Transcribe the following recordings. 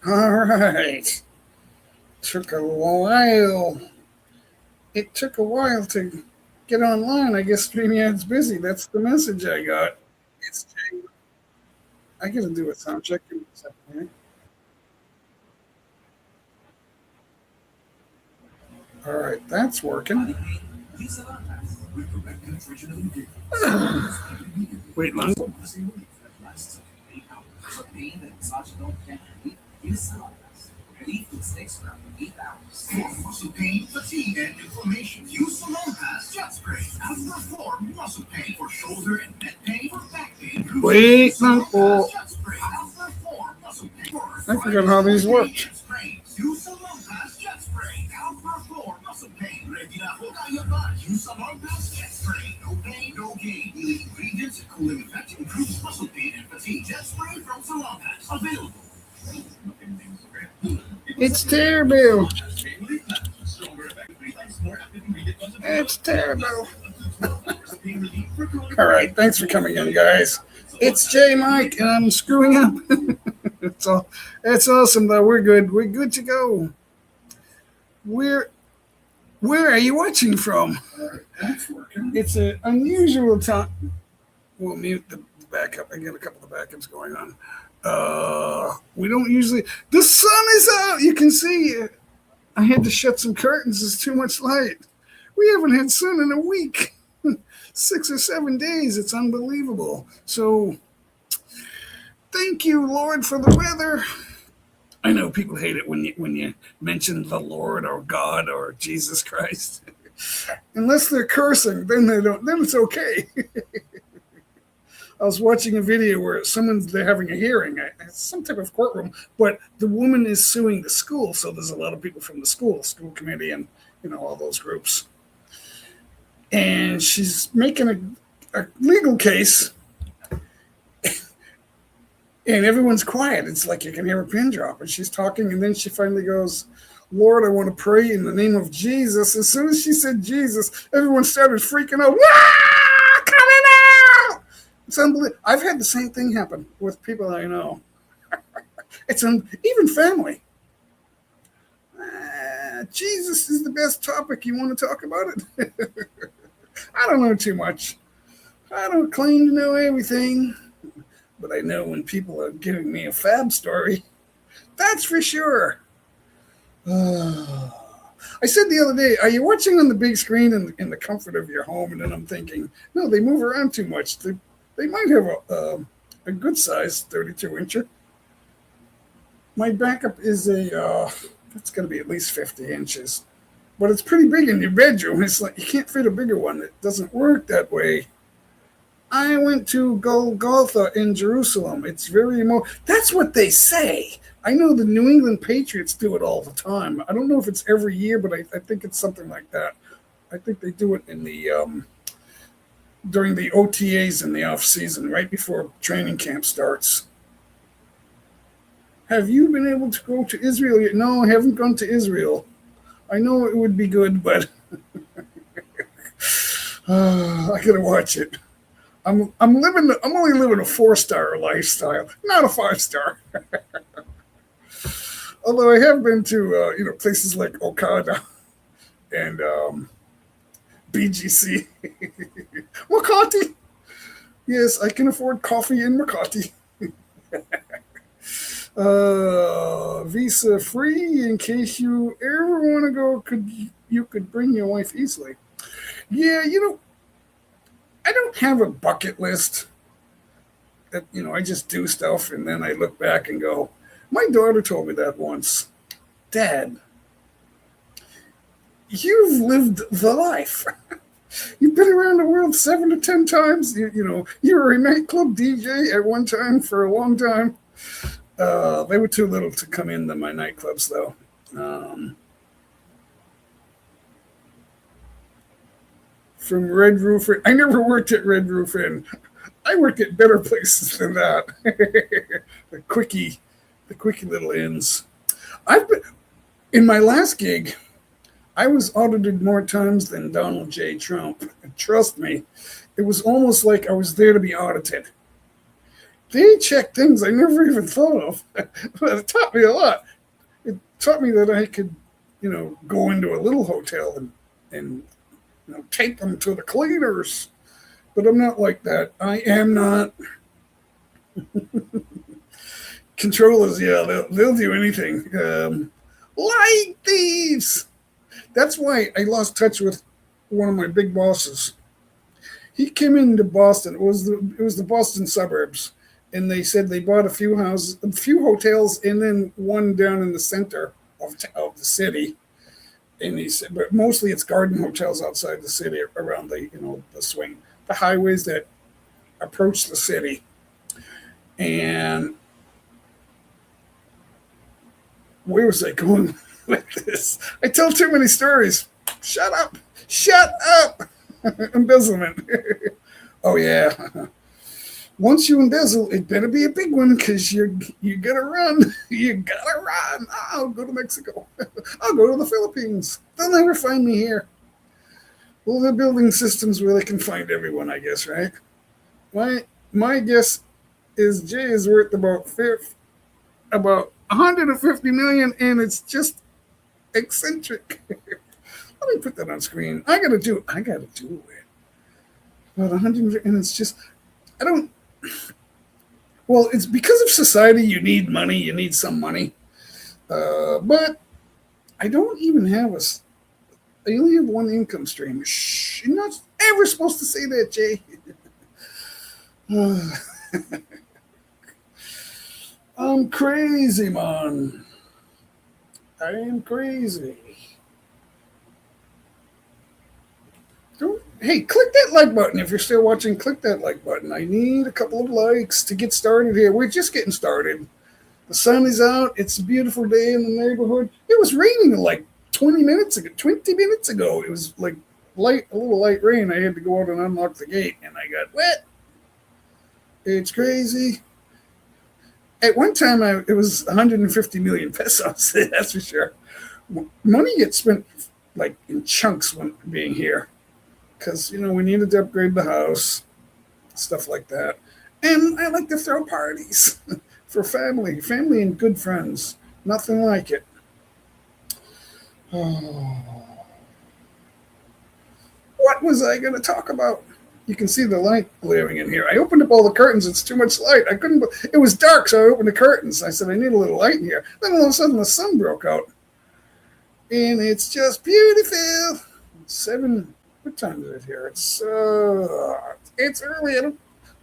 All right. Took a while. It took a while to get online. I guess StreamYard's busy. That's the message I got. It's I gotta do a sound check in a second here. All right, that's working. Wait, long. For muscle pain, fatigue, and inflammation, use Salon Pass Jet Spray. After for muscle pain, for shoulder and neck pain, for back pain. Wait, long. Jet Spray. After for muscle pain. I forgot how these worked. Use Salon Pass Jet Spray. After for muscle pain. Ready na ho kaya ba? Use Salon Pass Jet Spray. No pain, no gain. Healing ingredients and cooling effect improves muscle pain and fatigue. Jet Spray from Salon Pass. Available. It's terrible. It's terrible. All right, thanks for coming in, guys. It's J Mike, and I'm screwing up. It's awesome though. We're good. We're good to go. Where are you watching from? It's an unusual time. We'll mute the backup. I get a couple of backups going on. We don't usually. The sun is out. You can see it. I had to shut some curtains. There's too much light. We haven't had sun in a week. 6 or 7 days. It's unbelievable. So, thank you, Lord, for the weather. I know people hate it when you mention the Lord or God or Jesus Christ. Unless they're cursing, then they don't. Then it's okay. I was watching a video where they're having a hearing, some type of courtroom, but the woman is suing the school. So there's a lot of people from the school committee, and all those groups. And she's making a legal case, and everyone's quiet. It's like you can hear a pin drop, and she's talking, and then she finally goes, "Lord, I want to pray in the name of Jesus." As soon as she said Jesus, everyone started freaking out. Wah! Coming out! It's unbelievable. I've had the same thing happen with people I know. It's even family. Jesus is the best topic. You want to talk about it? I don't know too much. I don't claim to know everything, but I know when people are giving me a fab story. That's for sure. I said the other day, are you watching on the big screen in the comfort of your home? And then I'm thinking, no, they move around too much. They might have a good size 32-incher. My backup is it's going to be at least 50 inches. But it's pretty big in your bedroom. It's like you can't fit a bigger one. It doesn't work that way. I went to Golgotha in Jerusalem. It's very that's what they say. I know the New England Patriots do it all the time. I don't know if it's every year, but I think it's something like that. I think they do it in the during the OTAs in the off season, right before training camp starts. Have you been able to go to Israel yet? No, I haven't gone to Israel. I know it would be good, but I gotta watch it. I'm only living a 4-star lifestyle, not a 5-star. Although I have been to places like Okada and BGC, Makati. Yes, I can afford coffee in Makati. Visa free in case you ever want to go. You could bring your wife easily. Yeah, I don't have a bucket list. That I just do stuff and then I look back and go. My daughter told me that once. Dad, you've lived the life. You've been around the world 7 to 10 times. You were a nightclub DJ at one time for a long time. They were too little to come into my nightclubs, though. From Red Roof Inn. I never worked at Red Roof Inn. I worked at better places than that. the quickie little inns. In my last gig, I was audited more times than Donald J. Trump. And trust me, it was almost like I was there to be audited. they check things I never even thought of. But it taught me a lot. It taught me that I could, go into a little hotel and take them to the cleaners. But I'm not like that. I am not. Controllers, yeah, they'll do anything. Light thieves. That's why I lost touch with one of my big bosses. He came into Boston. It was the Boston suburbs, and they said they bought a few houses, a few hotels, and then one down in the center of the city. And he said, but mostly it's garden hotels outside the city around the swing, the highways that approach the city. And where was I going with this? I tell too many stories. Shut up. Shut up. Embezzlement. Oh yeah. Once you embezzle, it better be a big one because you gotta run. You gotta run. I'll go to Mexico. I'll go to the Philippines. They'll never find me here. Well, they're building systems where they can find everyone, I guess, right? My guess is Jay is worth about 150 million, and it's just eccentric. Let me put that on screen. I gotta do it. About 100, and it's just I don't. Well, it's because of society. You need money. You need some money. But I don't even have I only have one income stream. Shh, you're not ever supposed to say that, Jay. I'm crazy, man. I am crazy. Hey, click that like button if you're still watching. Click that like button. I need a couple of likes to get started here. We're just getting started. The sun is out. It's a beautiful day in the neighborhood. It was raining like 20 minutes ago. 20 minutes ago, it was like a little light rain. I had to go out and unlock the gate, and I got wet. It's crazy. At one time, it was 150 million pesos. That's for sure. Money gets spent like in chunks when being here, because we needed to upgrade the house, stuff like that. And I like to throw parties for family and good friends. Nothing like it. Oh. What was I going to talk about? You can see the light glaring in here. I opened up all the curtains. It's too much light. I couldn't. It was dark, so I opened the curtains. I said, I need a little light in here. Then all of a sudden, the sun broke out, and it's just beautiful. 7. What time is it here? It's early. I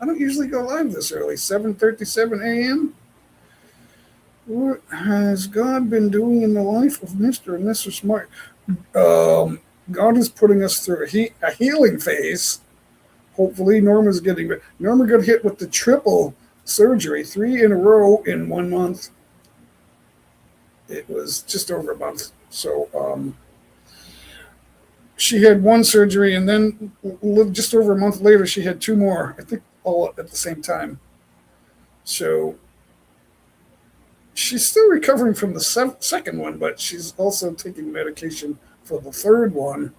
don't usually go live this early. 7:37 a.m. What has God been doing in the life of Mr. and Mrs. Smart? God is putting us through a healing phase. Hopefully, Norma got hit with the triple surgery, 3 in a row in 1 month. It was just over a month. So she had one surgery, and then just over a month later, she had 2 more. I think all at the same time. So she's still recovering from the second one, but she's also taking medication for the third one.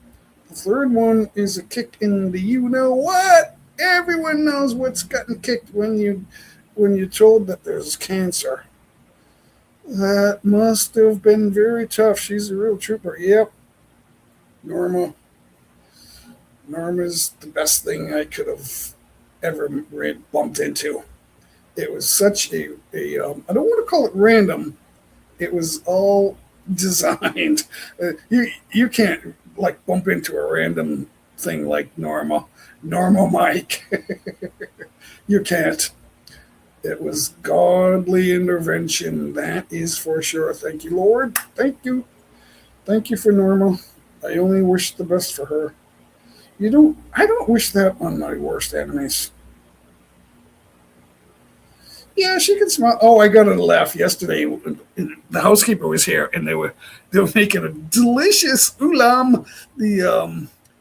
The third one is a kick in the you-know-what. Everyone knows what's gotten kicked when you're told that there's cancer. That must have been very tough. She's a real trooper. Yep. Norma's the best thing I could have ever bumped into. It was such I don't want to call it random. It was all designed. You can't like bump into a random thing like Normal Mike. You can't. It was godly intervention. That is for sure. Thank you, Lord. Thank you for Norma. I only wish the best for her. I don't wish that on my worst enemies. Yeah, she can smile. Oh, I got a laugh yesterday. The housekeeper was here, and they were making a delicious ulam.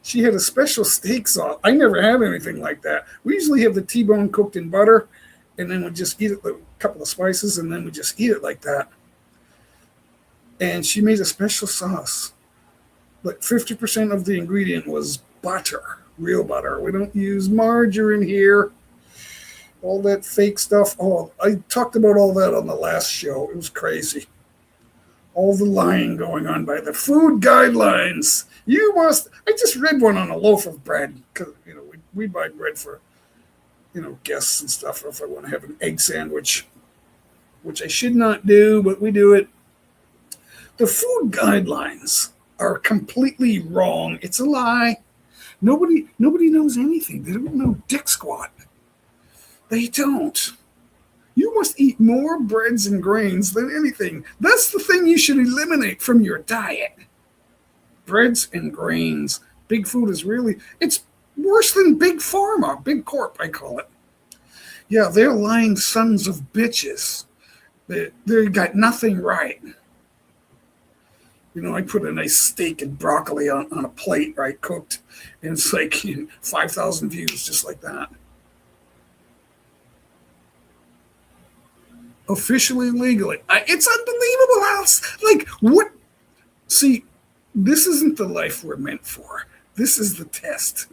She had a special steak sauce. I never had anything like that. We usually have the T-bone cooked in butter, and then we just eat it with a couple of spices, and then we just eat it like that. And she made a special sauce. But 50% of the ingredient was butter, real butter. We don't use margarine here. All that fake stuff. Oh, I talked about all that on the last show. It was crazy. All the lying going on by the food guidelines. You must. I just read one on a loaf of bread because we buy bread for guests and stuff. If I want to have an egg sandwich, which I should not do, but we do it. The food guidelines are completely wrong. It's a lie. Nobody knows anything. They don't know dick squat. They don't. You must eat more breads and grains than anything. That's the thing you should eliminate from your diet. Breads and grains. Big food is it's worse than big pharma, big corp, I call it. Yeah, they're lying sons of bitches. They got nothing right. I put a nice steak and broccoli on a plate, right, cooked, and it's like 5,000 views just like that. Officially, legally. It's unbelievable how, like, what? See, this isn't the life we're meant for. This is the test.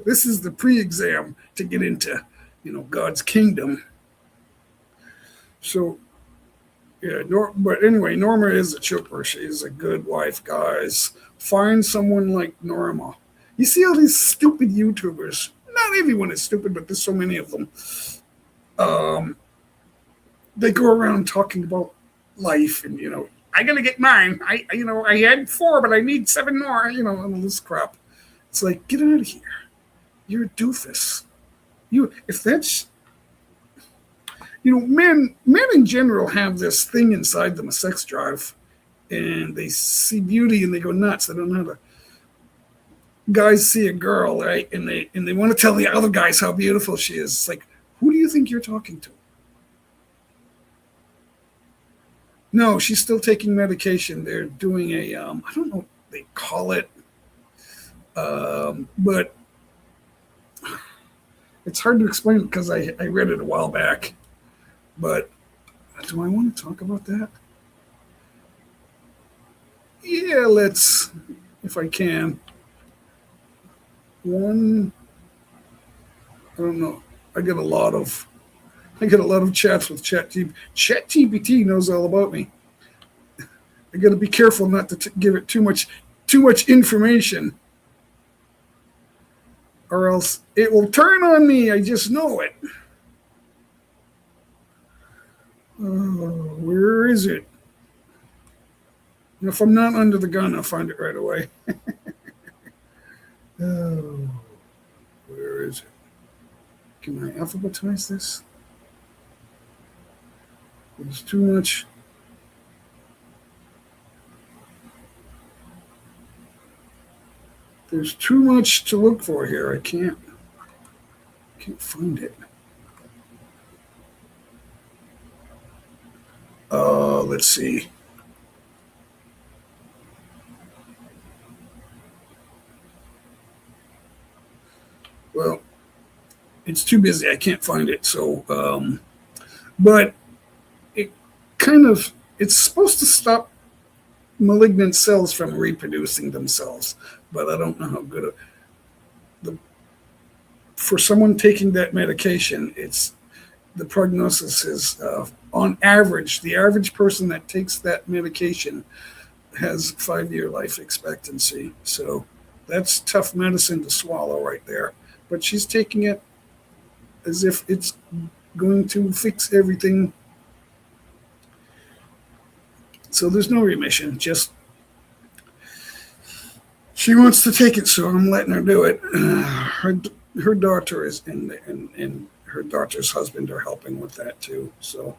This is the pre-exam to get into, God's kingdom. So, yeah, but anyway, Norma is a chipper. She's a good wife, guys. Find someone like Norma. You see all these stupid YouTubers. Not everyone is stupid, but there's so many of them. They go around talking about life and, I gotta get mine. I had 4, but I need 7 more, and all this crap. It's like, get out of here. You're a doofus. If that's, men in general have this thing inside them, a sex drive, and they see beauty and they go nuts. They don't know how to. Guys see a girl, right, and they want to tell the other guys how beautiful she is. It's like, who do you think you're talking to? No, she's still taking medication. They're doing I don't know what they call it, but it's hard to explain because I read it a while back. But do I want to talk about that? Yeah, let's, if I can. I don't know. I get a lot of chats with ChatGPT. ChatGPT knows all about me. I got to be careful not to give it too much information, or else it will turn on me. I just know it. Where is it? If I'm not under the gun, I'll find it right away. Oh, where is it? Can I alphabetize this? There's too much. There's too much to look for here. I can't find it. Let's see. Well, it's too busy. I can't find it. So, but it it's supposed to stop malignant cells from reproducing themselves. But I don't know how good for someone taking that medication, the prognosis is on average, the average person that takes that medication has 5-year life expectancy. So that's tough medicine to swallow right there. But she's taking it as if it's going to fix everything. So there's no remission, just she wants to take it, so I'm letting her do it. Her daughter is and her daughter's husband are helping with that too. So,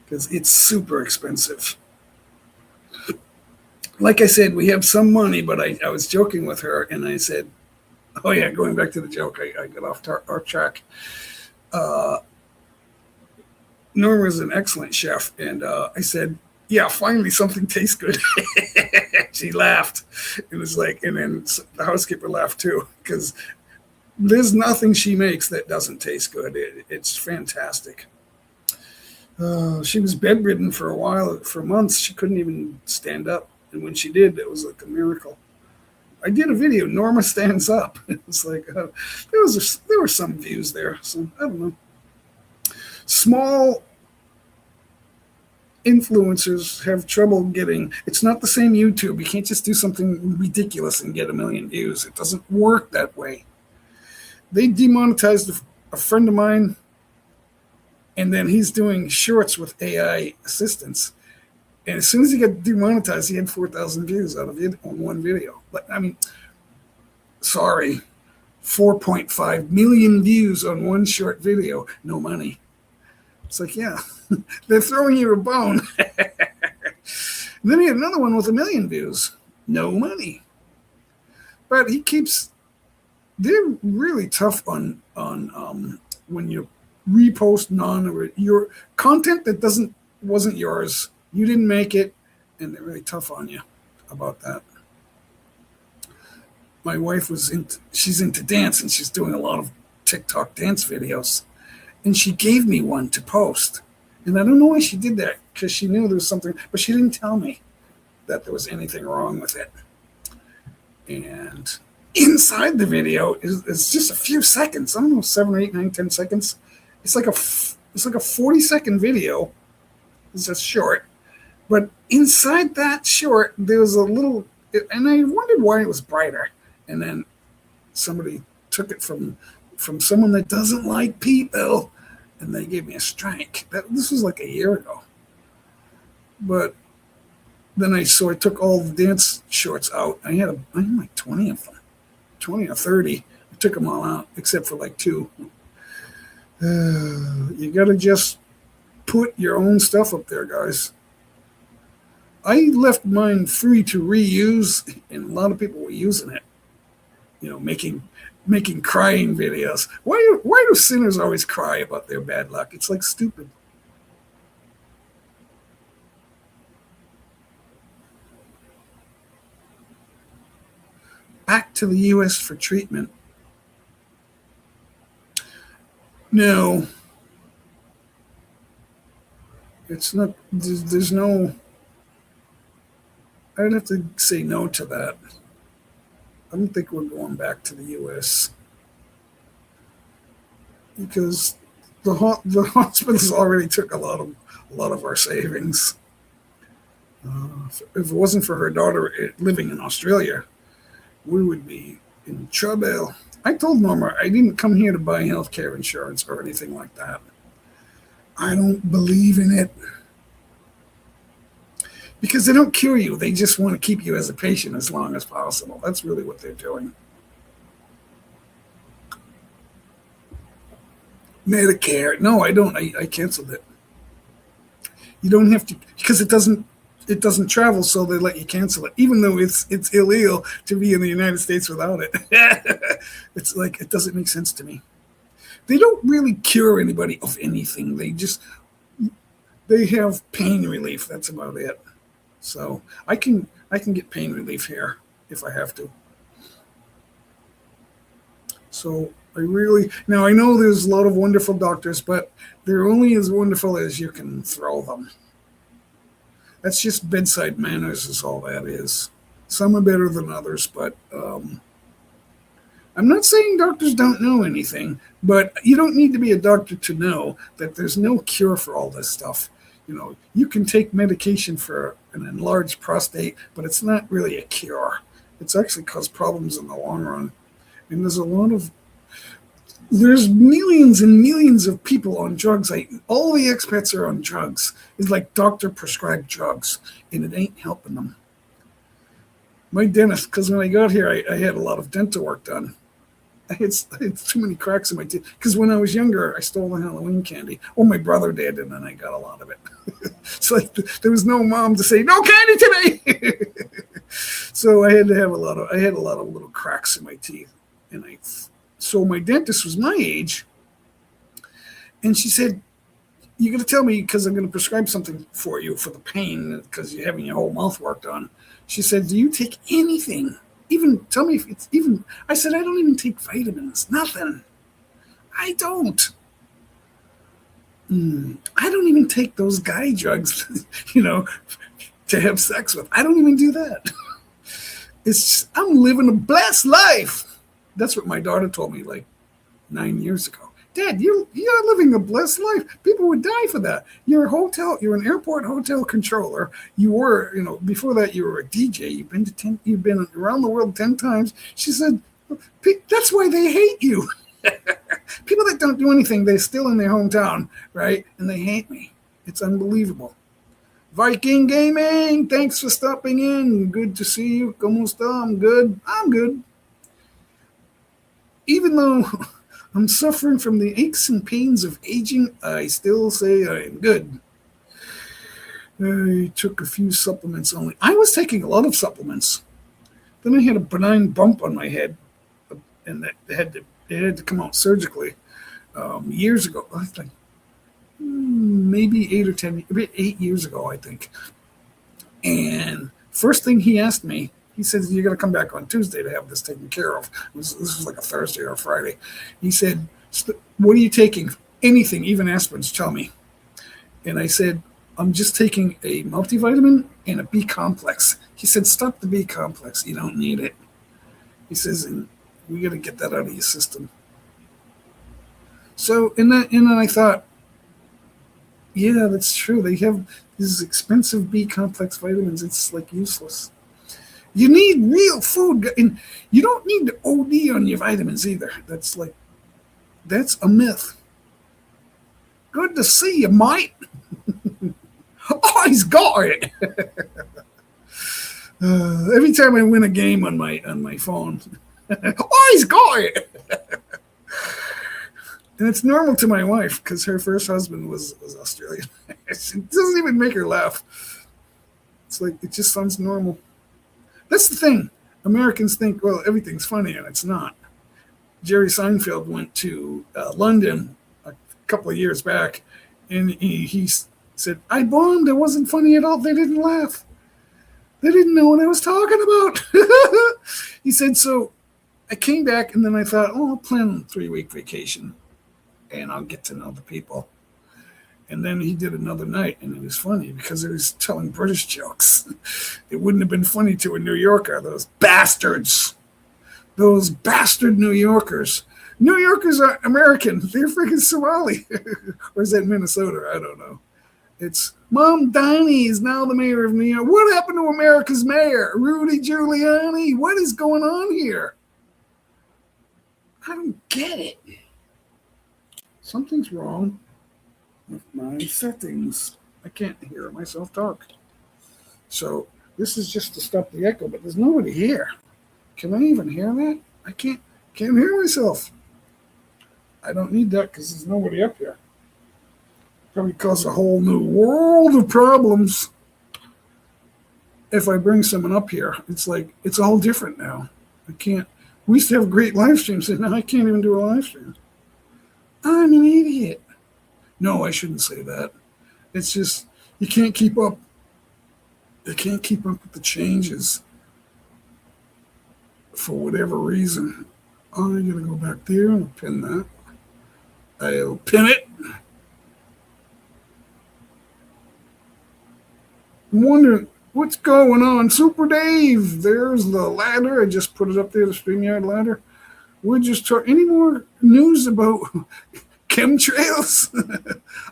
because it's super expensive. Like I said, we have some money, but I was joking with her and I said, oh yeah, going back to the joke, I got off our track. Norma is an excellent chef, and I said, yeah, finally something tastes good. She laughed. It was like, and then the housekeeper laughed too, because there's nothing she makes that doesn't taste good. It's fantastic. She was bedridden for a while, for months. She couldn't even stand up. And when she did, it was like a miracle. I did a video. Norma stands up. It's like there were some views there. So I don't know. Small influencers have trouble getting. It's not the same YouTube. You can't just do something ridiculous and get a million views. It doesn't work that way. They demonetized a friend of mine, and then he's doing shorts with AI assistance. And as soon as he got demonetized, he had 4,000 views out of it on one video. But I mean, sorry, 4.5 million views on one short video, no money. It's like, yeah, they're throwing you a bone. Then he had another one with 1 million views, no money. But he keeps. They're really tough on when you repost your content that wasn't yours. You didn't make it, and they're really tough on you about that. My wife she's into dance, and she's doing a lot of TikTok dance videos. And she gave me one to post. And I don't know why she did that, because she knew there was something, but she didn't tell me that there was anything wrong with it. And inside the video is just a few seconds. I don't know, 7 or 8, 9, 10 seconds. It's like a 40-second video. It's just short. But inside that short, there was a little, and I wondered why it was brighter. And then somebody took it from someone that doesn't like people, and they gave me a strike. This was like a year ago. But then I took all the dance shorts out. I had like 20 of them, 20 or 30. I took them all out except for like 2. You got to just put your own stuff up there, guys. I left mine free to reuse, and a lot of people were using it. You know, making crying videos. Why do sinners always cry about their bad luck? It's like stupid. Back to the U.S. for treatment. No. It's not, there's no, I'd have to say no to that. I don't think we're going back to the U.S. because the hospitals already took a lot of our savings. If it wasn't for her daughter living in Australia, we would be in trouble. I told Norma I didn't come here to buy healthcare insurance or anything like that. I don't believe in it. Because they don't cure you. They just want to keep you as a patient as long as possible. That's really what they're doing. Medicare. No, I don't. I canceled it. You don't have to, because it doesn't travel, so they let you cancel it, even though it's illegal to be in the United States without it. It's like, it doesn't make sense to me. They don't really cure anybody of anything. They have pain relief. That's about it. So I can get pain relief here if I have to. So I know there's a lot of wonderful doctors, but they're only as wonderful as you can throw them. That's just bedside manners is all that is. Some are better than others, but I'm not saying doctors don't know anything, but you don't need to be a doctor to know that there's no cure for all this stuff. You know, you can take medication for an enlarged prostate, but it's not really a cure. It's actually caused problems in the long run. And there's millions and millions of people on drugs. All the expats are on drugs. It's like doctor prescribed drugs, and it ain't helping them. My dentist, because when I got here, I had a lot of dental work done. I had too many cracks in my teeth. Because when I was younger, I stole the Halloween candy. Well, my brother did, and then I got a lot of it. So there was no mom to say, no candy today. So I had a lot of little cracks in my teeth. So my dentist was my age. And she said, you got to tell me, because I'm going to prescribe something for you for the pain, because you're having your whole mouth worked on. She said, do you take anything? Even tell me if it's even. I said, I don't even take vitamins. Nothing. I don't. I don't even take those guy drugs, to have sex with. I don't even do that. I'm living a blessed life. That's what my daughter told me like 9 years ago. Dad, you're living a blessed life. People would die for that. You're an airport hotel controller. You were, before that you were a DJ. You've been around the world 10 times. She said, that's why they hate you. People that don't do anything, they're still in their hometown, right? And they hate me. It's unbelievable. Viking Gaming, thanks for stopping in. Good to see you. ¿Cómo está? I'm good. I'm good. Even though I'm suffering from the aches and pains of aging, I still say I'm good. I took a few supplements only. I was taking a lot of supplements. Then I had a benign bump on my head, and it had to come out surgically years ago. I think maybe 8 years ago, I think. And first thing he asked me, he said, "You're going to come back on Tuesday to have this taken care of." This was like a Thursday or a Friday. He said, "What are you taking? Anything, even aspirins, tell me." And I said, "I'm just taking a multivitamin and a B complex." He said, "Stop the B complex. You don't need it." He says, "And we got to get that out of your system." So, and then I thought, yeah, that's true. They have these expensive B complex vitamins. It's like useless. You need real food, and you don't need to OD on your vitamins either. That's a myth. Good to see you, Mike. Oh, he's got it. Every time I win a game on my phone, oh, he's got it. And it's normal to my wife because her first husband was Australian. It doesn't even make her laugh. It's like, it just sounds normal. That's the thing. Americans think, well, everything's funny, and it's not. Jerry Seinfeld went to London a couple of years back, and he said, "I bombed. It wasn't funny at all. They didn't laugh. They didn't know what I was talking about." He said, "So I came back, and then I thought, I'll plan a 3-week vacation, and I'll get to know the people." And then he did another night, and it was funny because it was telling British jokes. It wouldn't have been funny to a New Yorker, those bastards. Those bastard New Yorkers. New Yorkers are American. They're freaking Somali. Or is that Minnesota? I don't know. It's Mom Diney is now the mayor of New York. What happened to America's mayor? Rudy Giuliani? What is going on here? I don't get it. Something's wrong with my settings. I can't hear myself talk. So this is just to stop the echo, but there's nobody here. Can I even hear that? I can't hear myself. I don't need that because there's nobody up here. Probably cause a whole new world of problems. If I bring someone up here, it's like, it's all different now. I can't. We used to have great live streams, and now I can't even do a live stream. I'm an idiot. No, I shouldn't say that. It's just, you can't keep up. You can't keep up with the changes for whatever reason. I'm going to go back there and pin that. I'll pin it. I'm wondering what's going on. Super Dave, there's the ladder. I just put it up there, the StreamYard ladder. We're just talking. Any more news about chemtrails?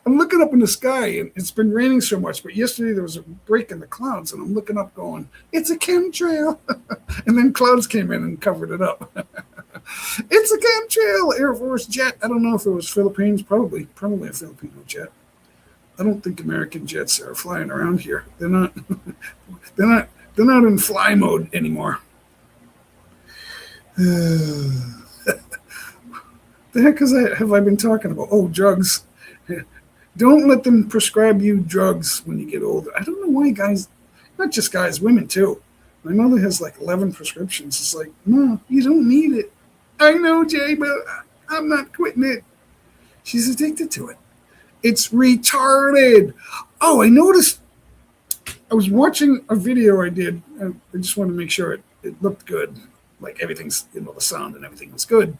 I'm looking up in the sky, and it's been raining so much, but yesterday there was a break in the clouds, and I'm looking up going, it's a chemtrail. And then clouds came in and covered it up. It's a chemtrail. Air Force jet. I don't know if it was Philippines, probably a Filipino jet. I don't think American jets are flying around here. They're not in fly mode anymore. The heck have I been talking about? Oh, drugs. Don't let them prescribe you drugs when you get older. I don't know why guys, not just guys, women too. My mother has like 11 prescriptions. It's like, no, you don't need it. I know, Jay, but I'm not quitting it. She's addicted to it. It's retarded. Oh, I noticed. I was watching a video I did. I just wanted to make sure it looked good. Like everything's, the sound and everything was good.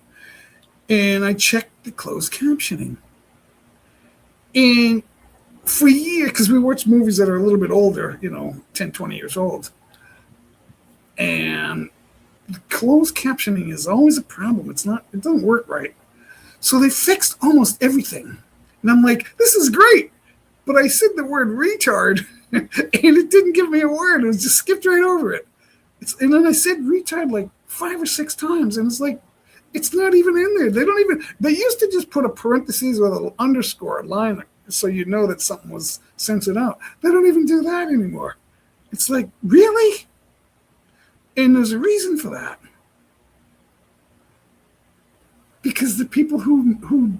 And I checked the closed captioning. And for years, because we watch movies that are a little bit older, 10, 20 years old, and closed captioning is always a problem. It doesn't work right. So they fixed almost everything. And I'm like, this is great. But I said the word retard and it didn't give me a word. It was just skipped right over it. And then I said retard like 5 or 6 times. And it's like, it's not even in there. They used to just put a parentheses with an underscore, a line, so you know that something was censored out. They don't even do that anymore. It's like, really? And there's a reason for that. Because the people who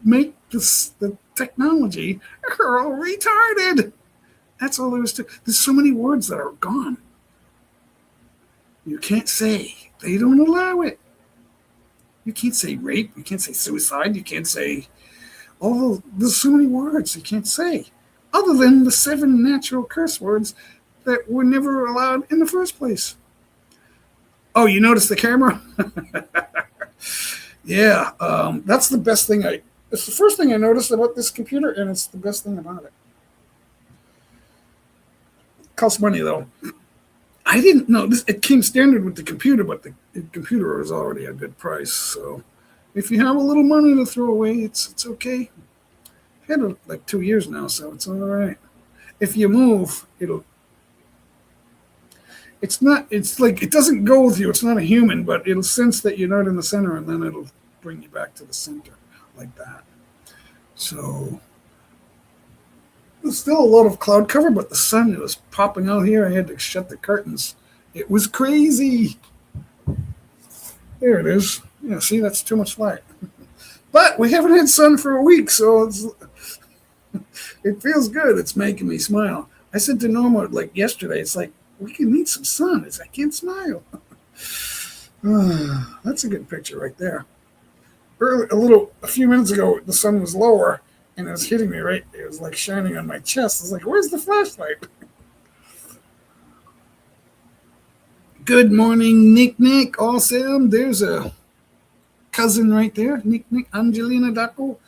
make the technology are all retarded. That's all there is to it. There's so many words that are gone. You can't say. They don't allow it. You can't say rape. You can't say suicide. You can't say there's so many words you can't say. Other than the 7 natural curse words that were never allowed in the first place. Oh, you noticed the camera? Yeah, that's the best thing. It's the first thing I noticed about this computer, and it's the best thing about it. Costs money though. I didn't know this. It came standard with the computer, but the computer was already a good price. So, if you have a little money to throw away, it's okay. I've had it like 2 years now, so it's all right. If you move, it's not. It's like it doesn't go with you. It's not a human, but it'll sense that you're not in the center, and then it'll bring you back to the center like that. So there's still a lot of cloud cover, but the sun was popping out here. I had to shut the curtains. It was crazy. There it is. Yeah, see, that's too much light. But we haven't had sun for a week, so it feels good. It's making me smile. I said to Norma, like yesterday, it's like, we can need some sun. I can't smile. That's a good picture right there. A few minutes ago, the sun was lower, and it was hitting me right. It was like shining on my chest. I was like, "Where's the flashlight?" Good morning, Nick. Awesome. There's a cousin right there, Nick, Angelina Daco.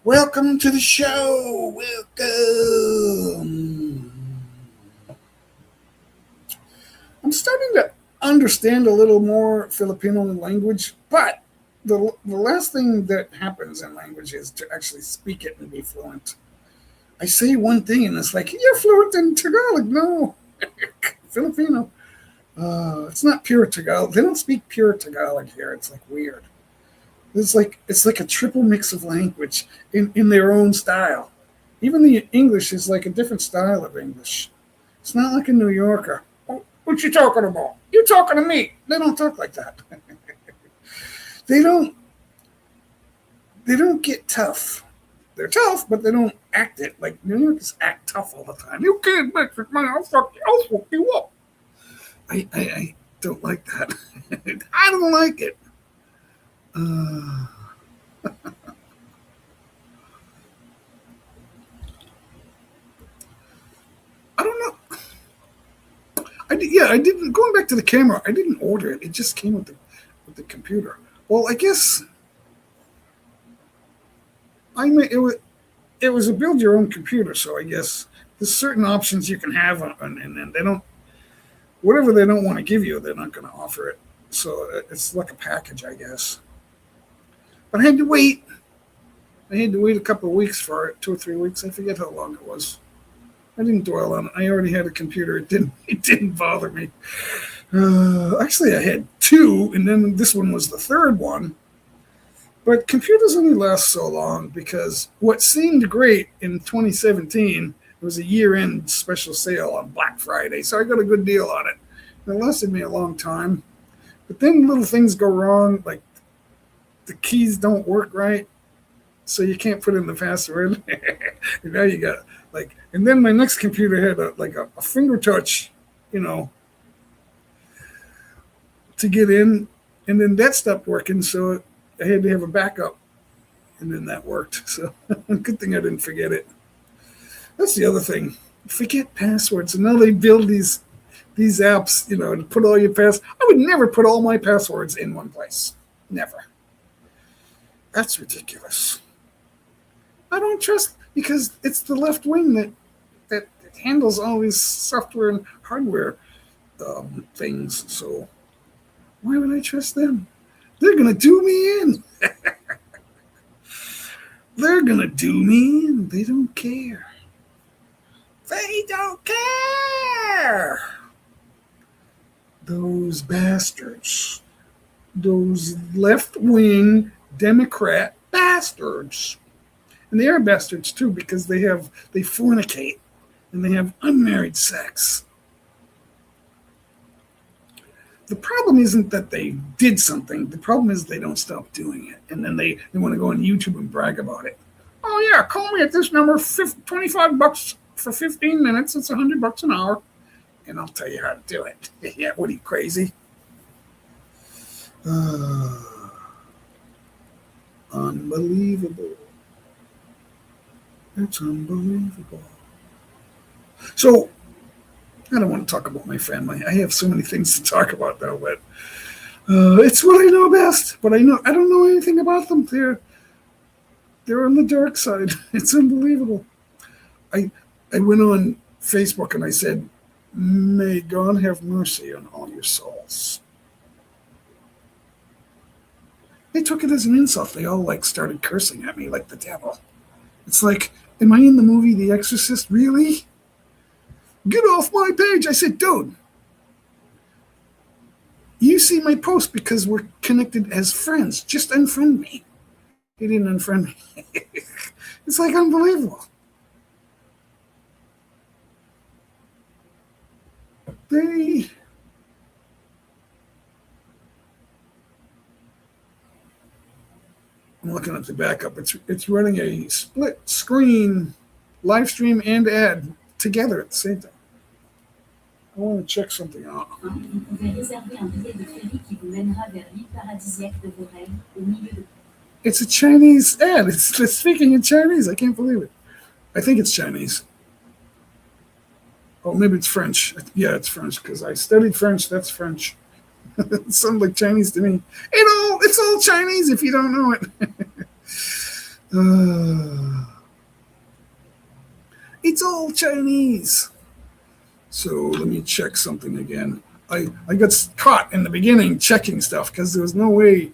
Welcome to the show. Welcome. I'm starting to understand a little more Filipino language, but the last thing that happens in language is to actually speak it and be fluent. I say one thing and it's like, you're fluent in Tagalog. No, Filipino. It's not pure Tagalog. They don't speak pure Tagalog here. It's like weird. It's like a triple mix of language in their own style. Even the English is like a different style of English. It's not like a New Yorker. What you talking about? You talking to me? They don't talk like that. They don't get tough. They're tough, but they don't act it. Like New Yorkers act tough all the time. You can't mess with me. I'll fuck you up. I don't like that. I don't like it. I don't know. I didn't. Going back to the camera, I didn't order it. It just came with the computer. Well, I guess it was a build your own computer, so I guess there's certain options you can have, and they don't whatever they don't want to give you, they're not going to offer it. So it's like a package, I guess. But I had to wait. I had to wait a couple of weeks for it, 2 or 3 weeks. I forget how long it was. I didn't dwell on it. I already had a computer. It didn't bother me. Actually, I had 2, and then this one was the 3rd one. But computers only last so long because what seemed great in 2017 was a year-end special sale on Black Friday, so I got a good deal on it. It lasted me a long time. But then little things go wrong, like the keys don't work right, so you can't put in the password. And now you got and then my next computer had a finger touch, to get in, and then that stopped working, so I had to have a backup, and then that worked. So good thing I didn't forget it. That's the other thing. Forget passwords, and now they build these apps, to put all your I would never put all my passwords in one place. Never. That's ridiculous. I don't trust, because it's the left wing that handles all these software and hardware. things. So why would I trust them? They're gonna do me in. They're gonna do me in. They don't care. They don't care. Those bastards. Those left wing Democrat bastards. And they are bastards too because they fornicate and they have unmarried sex. The problem isn't that they did something. The problem is they don't stop doing it. And then they want to go on YouTube and brag about it. Oh, yeah, call me at this number, $25 for 15 minutes. It's $100 an hour. And I'll tell you how to do it. Yeah, what are you, crazy? Unbelievable. It's unbelievable. So, I don't want to talk about my family. I have so many things to talk about now, but it's what I know best. But I don't know anything about them. They're on the dark side. It's unbelievable. I went on Facebook and I said, "May God have mercy on all your souls." They took it as an insult. They all started cursing at me like the devil. It's like, am I in the movie The Exorcist? Really? Get off my page. I said, dude, you see my post because we're connected as friends. Just unfriend me. He didn't unfriend me. It's like unbelievable. I'm looking at the backup. It's running a split screen live stream and ad together at the same time. I want to check something out. It's a Chinese ad. It's speaking in Chinese. I can't believe it. I think it's Chinese. Oh, maybe it's French. Yeah, it's French because I studied French. That's French. It sounds like Chinese to me. It's all Chinese if you don't know it. It's all Chinese. So let me check something again. I got caught in the beginning checking stuff because there was no way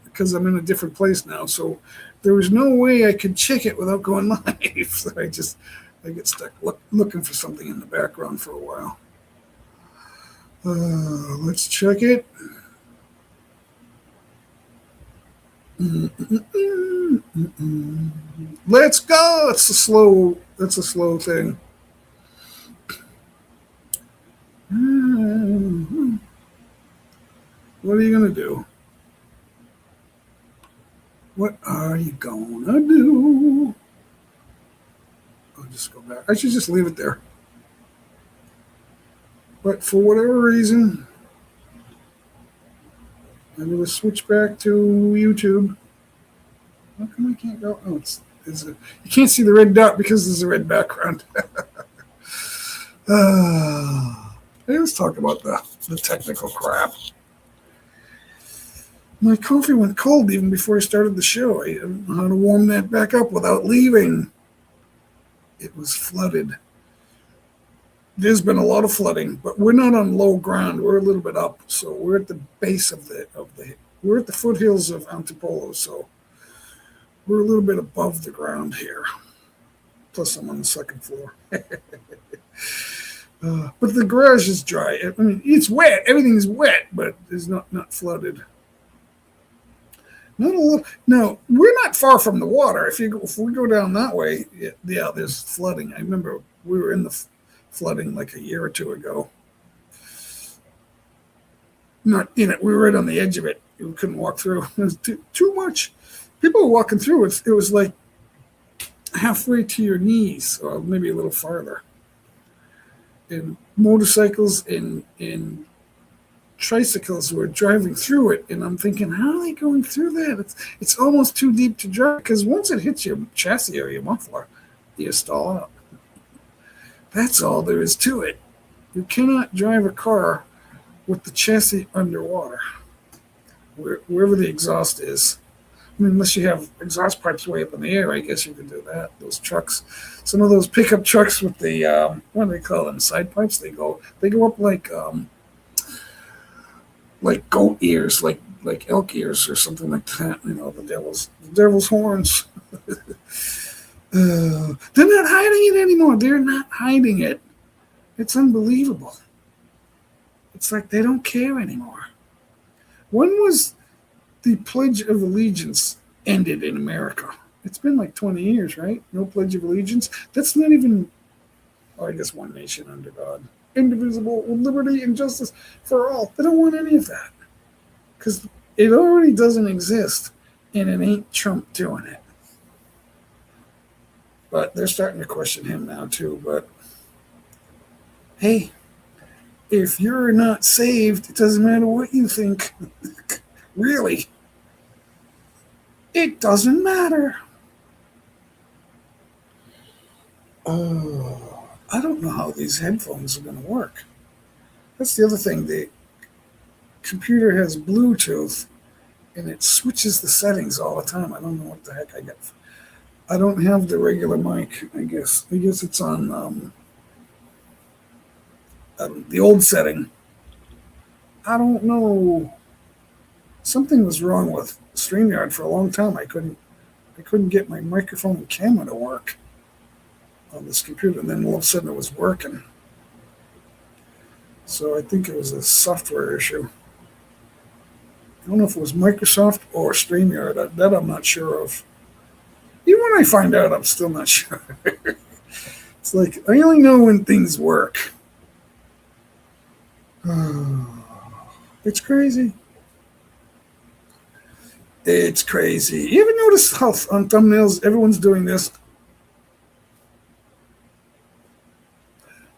because I'm in a different place now. So there was no way I could check it without going live. So I get stuck looking for something in the background for a while. Let's check it. Let's go. It's a slow thing. What are you gonna do? What are you gonna do? I'll just go back. I should just leave it there. But for whatever reason, I'm going to switch back to YouTube. How come I can't go? Oh, you can't see the red dot because there's a red background. Let's talk about the technical crap. My coffee went cold even before I started the show. I don't know how to warm that back up without leaving. It was flooded. There's been a lot of flooding, but we're not on low ground. We're a little bit up, so we're at the base we're at the foothills of Antipolo, so we're a little bit above the ground here. Plus, I'm on the second floor. But the garage is dry. I mean, it's wet. Everything is wet, but it's not flooded. Not a lot. No, we're not far from the water. If we go down that way, yeah, there's flooding. I remember we were in the flooding like a year or two ago. Not in it. We were right on the edge of it. We couldn't walk through. It was too much. People were walking through. It was like halfway to your knees, or maybe a little farther. And motorcycles and tricycles were driving through it, and I'm thinking, how are they going through that? It's almost too deep to drive because once it hits your chassis or your muffler, you stall out. That's all there is to it. You cannot drive a car with the chassis underwater, wherever the exhaust is. I mean, unless you have exhaust pipes way up in the air, I guess you could do that. Those trucks, some of those pickup trucks with the what do they call them? Side pipes. They go up like goat ears, like elk ears or something like that. You know, the devil's horns. They're not hiding it anymore. They're not hiding it. It's unbelievable. It's like they don't care anymore. When was the Pledge of Allegiance ended in America? It's been like 20 years, right? No Pledge of Allegiance. That's not even, oh, I guess one nation under God, indivisible, with liberty and justice for all. They don't want any of that because it already doesn't exist, and it ain't Trump doing it. But they're starting to question him now too. But hey, if you're not saved, it doesn't matter what you think. Really, it doesn't matter. Oh, I don't know how these headphones are going to work. That's the other thing. The computer has Bluetooth, and it switches the settings all the time. I don't know what the heck I got. I don't have the regular mic. I guess it's on the old setting. I don't know. Something was wrong with StreamYard for a long time. I couldn't get my microphone and camera to work on this computer, and then all of a sudden it was working. So I think it was a software issue. I don't know if it was Microsoft or StreamYard. That I'm not sure of. Even when I find out, I'm still not sure. It's like I only know when things work. It's crazy. It's crazy. You ever notice how on thumbnails everyone's doing this?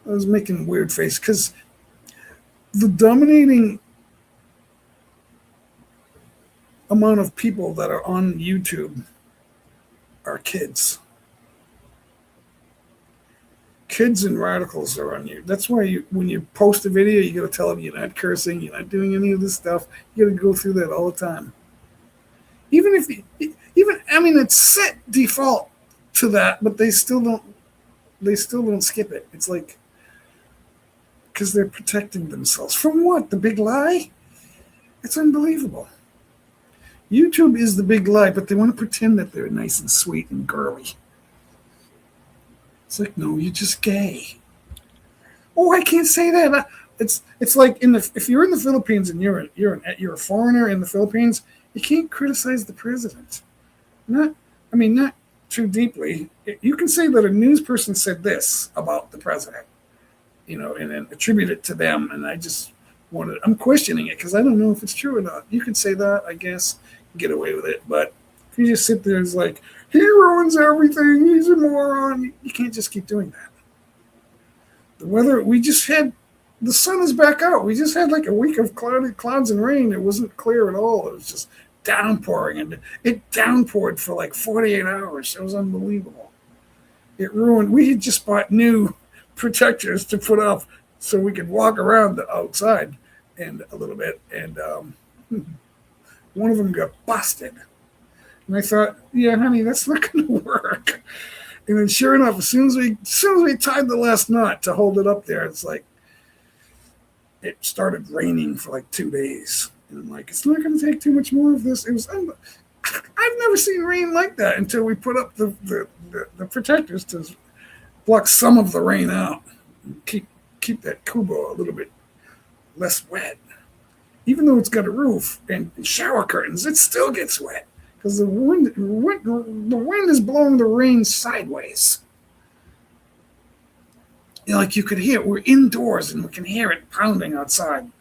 I was making a weird face because the dominating amount of people that are on YouTube are kids. Kids and radicals are on you. That's why when you post a video, you got to tell them you're not cursing, you're not doing any of this stuff. You got to go through that all the time. Even if it's set default to that, but they still don't skip it. It's like because they're protecting themselves from what? The big lie? It's unbelievable. YouTube is the big lie, but they want to pretend that they're nice and sweet and girly. It's like, no, you're just gay. Oh, I can't say that. It's like if you're in the Philippines and you're a foreigner in the Philippines, you can't criticize the president. Not too deeply. You can say that a news person said this about the president, and then attribute it to them. And I'm questioning it because I don't know if it's true or not. You can say that, I guess, get away with it. But if you just sit there, it's like, he ruins everything. He's a moron. You can't just keep doing that. The weather, the sun is back out. We just had like a week of clouds and rain. It wasn't clear at all. It was just downpouring, and it downpoured for like 48 hours. It was unbelievable. It ruined. We had just bought new protectors to put up so we could walk around the outside and a little bit. And one of them got busted. And I thought, yeah, honey, that's not going to work. And then sure enough, as soon as we tied the last knot to hold it up there, it's like it started raining for like 2 days. And I'm like, it's not going to take too much more of this. I've never seen rain like that until we put up the protectors to block some of the rain out and keep that Kubo a little bit less wet. Even though it's got a roof and shower curtains, it still gets wet because the wind is blowing the rain sideways. Like you could hear it. We're indoors and we can hear it pounding outside.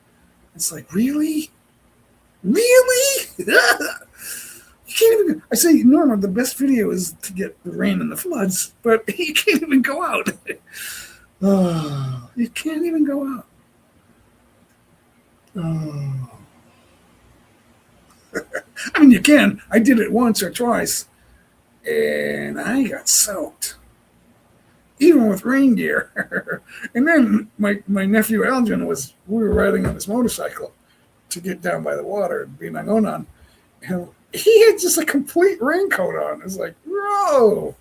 It's like, really? Really? You can't even. I say, Norma, the best video is to get the rain and the floods, but you can't even go out. You can't even go out. I mean, you can. I did it once or twice, and I got soaked, even with rain gear. And then my nephew Algin we were riding on his motorcycle to get down by the water in Binangonan. And he had just a complete raincoat on. It's like, bro.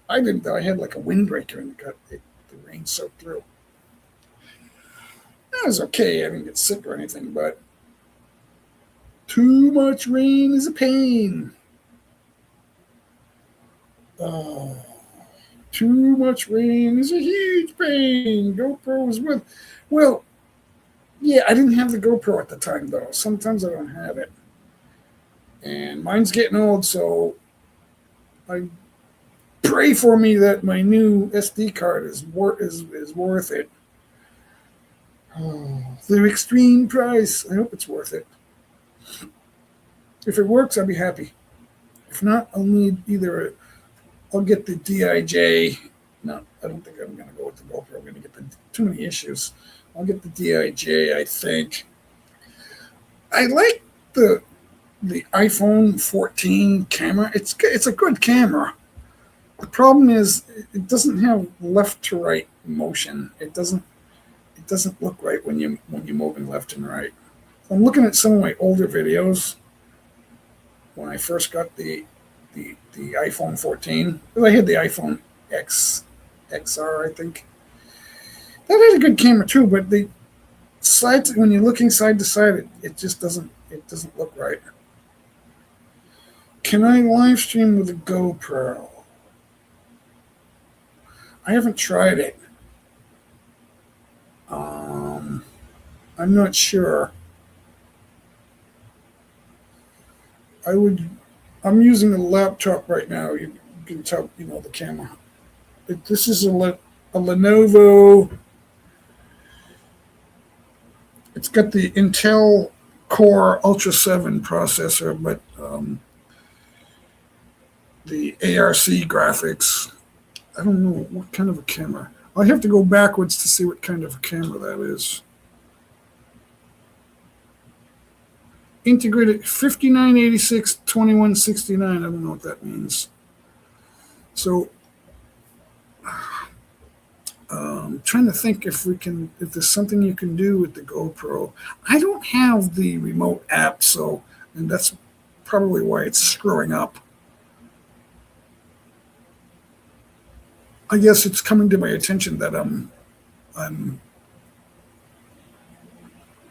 I didn't though. I had like a windbreaker and the rain soaked through. It was okay. I didn't get sick or anything, but too much rain is a pain. Oh, too much rain is a huge pain. GoPro was with. Well, yeah, I didn't have the GoPro at the time though. Sometimes I don't have it, and mine's getting old, so I pray for me that my new SD card is worth it. Oh, the extreme price. I hope it's worth it. If it works, I'll be happy. If not, I'll need I'll get the DIJ. No, I don't think I'm going to go with the GoPro. I'm going to get too many issues. I'll get the DIJ, I think. I like the iPhone 14 camera. It's a good camera. The problem is it doesn't have left to right motion. It doesn't look right when you're moving left and right. I'm looking at some of my older videos when I first got the iPhone 14. Well, I had the iPhone XR, I think. That had a good camera too, but the sides when you're looking side to side, it just doesn't look right. Can I live stream with a GoPro? I haven't tried it. I'm not sure. I'm using a laptop right now. You can tell, the camera. This is a Lenovo. It's got the Intel Core Ultra 7 processor, but the ARC graphics. I don't know what kind of a camera. I have to go backwards to see what kind of a camera that is. Integrated 5986 2169. I don't know what that means. So, trying to think if there's something you can do with the GoPro. I don't have the remote app, and that's probably why it's screwing up. I guess it's coming to my attention that I'm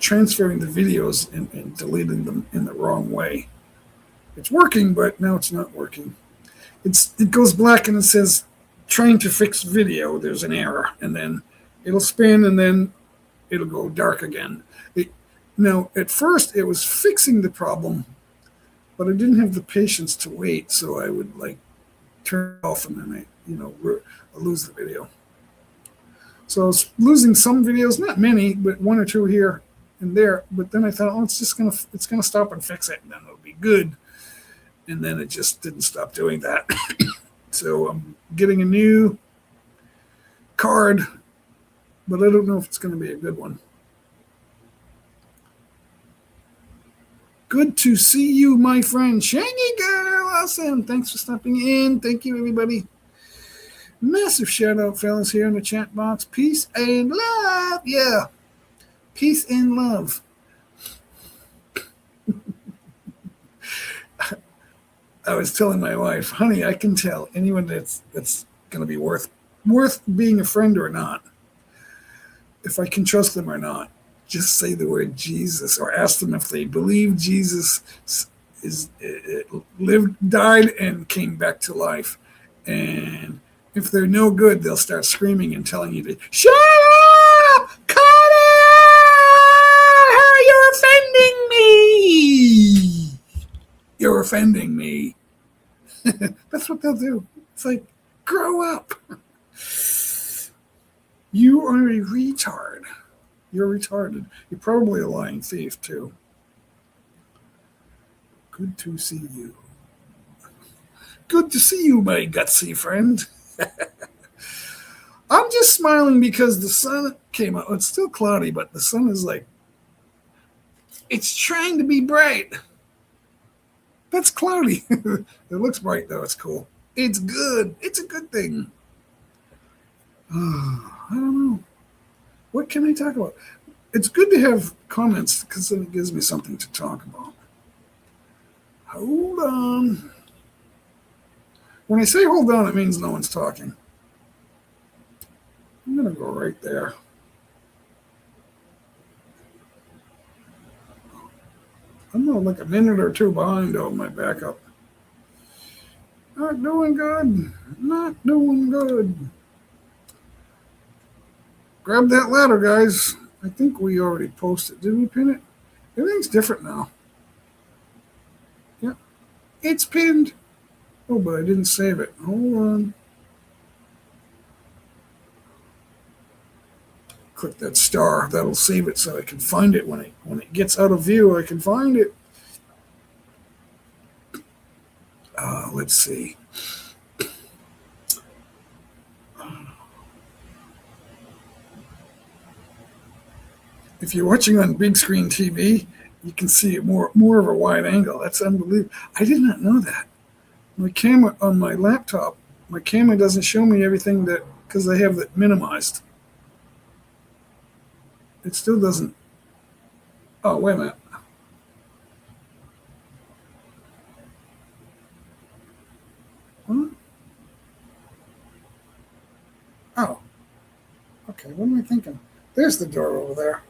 transferring the videos and deleting them in the wrong way. It's working, but now it's not working. It goes black and it says trying to fix video. There's an error, and then it'll spin, and then it'll go dark again. Now, at first, it was fixing the problem, but I didn't have the patience to wait, so I would turn it off, and then I lose the video. So I was losing some videos, not many, but one or two here and there. But then I thought, oh, it's gonna stop and fix it, and then it'll be good. And then it just didn't stop doing that. So I'm getting a new card, but I don't know if it's going to be a good one. Good to see you, my friend. Shangy girl, awesome. Thanks for stopping in. Thank you, everybody. Massive shout out, fellas, here in the chat box. Peace and love. Yeah. Peace and love. I was telling my wife, honey, I can tell anyone that's going to be worth being a friend or not, if I can trust them or not. Just say the word Jesus, or ask them if they believe Jesus lived, died, and came back to life. And if they're no good, they'll start screaming and telling you to shut up, cut it, you're offending me. You're offending me. That's what they'll do. It's like, grow up. You are a retard. You're retarded. You're probably a lying thief, too. Good to see you. Good to see you, my gutsy friend. I'm just smiling because the sun came out. It's still cloudy, but the sun is it's trying to be bright. That's cloudy. It looks bright, though. It's cool. It's good. It's a good thing. I don't know. What can I talk about? It's good to have comments because then it gives me something to talk about. Hold on. When I say hold on, it means no one's talking. I'm going to go right there. I'm like a minute or two behind on my backup. Not doing good. Not doing good. Grab that ladder, guys. I think we already posted. Did we pin it? Everything's different now. Yep. It's pinned. Oh, but I didn't save it. Hold on. Click that star. That'll save it so I can find it when it gets out of view. I can find it. Let's see. If you're watching on big screen TV, you can see it more of a wide angle. That's unbelievable. I did not know that. My camera on my laptop, my camera doesn't show me everything that because I have it minimized. It still doesn't. Oh, wait a minute. Huh? Oh, okay. What am I thinking? There's the door over there.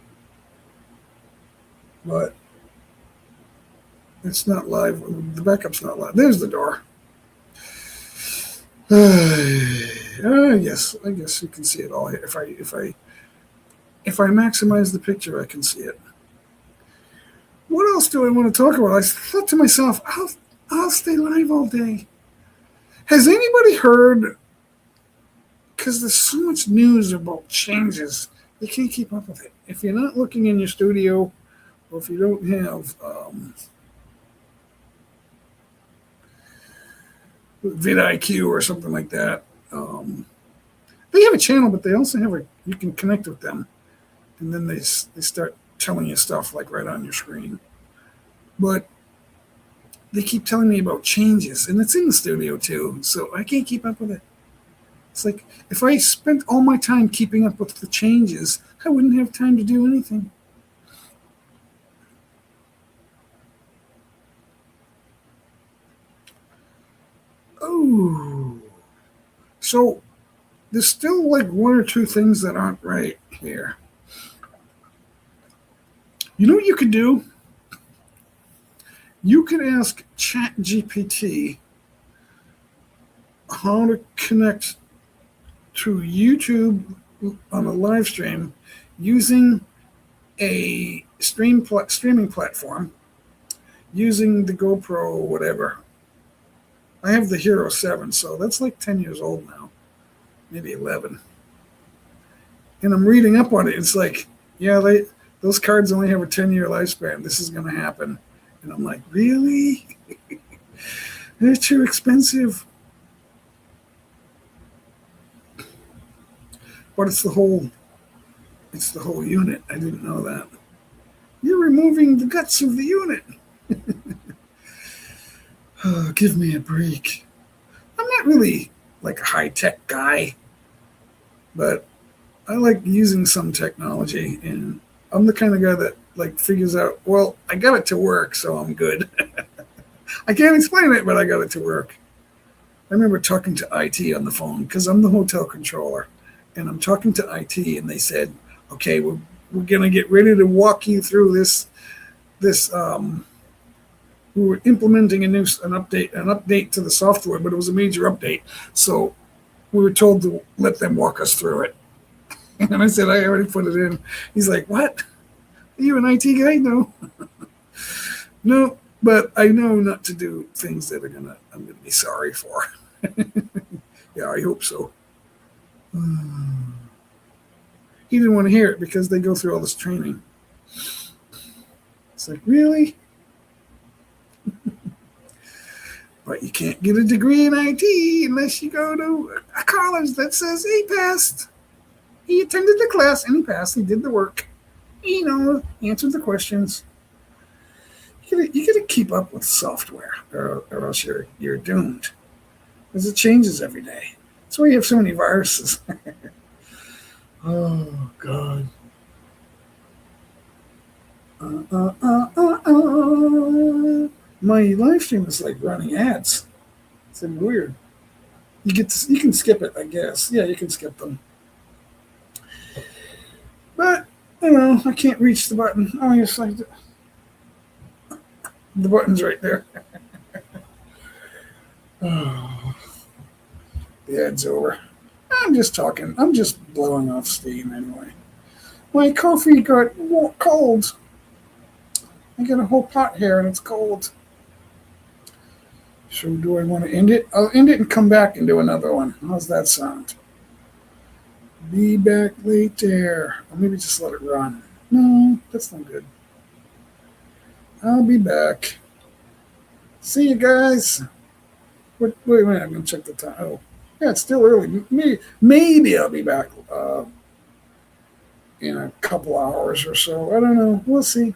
But it's not live. The backup's not live. There's the door. Yes, I guess you can see it all here. If I maximize the picture, I can see it. What else do I want to talk about? I thought to myself, I'll stay live all day. Has anybody heard? Because there's so much news about changes, you can't keep up with it. If you're not looking in your studio, or if you don't have vidIQ or something like that, they have a channel, but they also have you can connect with them, and then they start telling you stuff like right on your screen. But they keep telling me about changes, and it's in the studio too, so I can't keep up with it. It's like if I spent all my time keeping up with the changes, I wouldn't have time to do anything. Oh, so there's still like one or two things that aren't right here. You know what you could do? You could ask ChatGPT how to connect to YouTube on a live stream using a streaming platform, using the GoPro or whatever. I have the Hero 7, so that's like 10 years old now, maybe 11. And I'm reading up on it. It's like, yeah, those cards only have a 10-year lifespan. This is going to happen. And I'm like, really? They're too expensive. But it's the whole unit. I didn't know that. You're removing the guts of the unit. Oh, give me a break. I'm not really like a high-tech guy, but I like using some technology, and I'm the kind of guy that like figures out, well, I got it to work, so I'm good. I can't explain it, but I got it to work. I remember talking to IT on the phone because I'm the hotel controller, and I'm talking to IT, and they said, okay, we're going to get ready to walk you through this we were implementing an update to the software, but it was a major update. So we were told to let them walk us through it. And I said, I already put it in. He's like, what? Are you an IT guy? No. No, but I know not to do things that I'm gonna be sorry for. Yeah, I hope so. He didn't want to hear it because they go through all this training. It's like, really? But you can't get a degree in IT unless you go to a college that says he passed. He attended the class and he passed. He did the work. He answered the questions. You gotta keep up with software, or else you're doomed. Because it changes every day. That's why you have so many viruses. Oh God. My live stream is like running ads. It's weird. You can skip it, I guess. Yeah, you can skip them. But I can't reach the button. Oh, yes, the button's right there. Oh, the ad's over. I'm just talking. I'm just blowing off steam anyway. My coffee got cold. I got a whole pot here and it's cold. So do I want to end it? I'll end it and come back and do another one. How's that sound? Be back later. Or maybe just let it run. No, that's not good. I'll be back. See you guys. Wait a minute. I'm going to check the time. Oh, yeah, it's still early. Maybe I'll be back in a couple hours or so. I don't know. We'll see.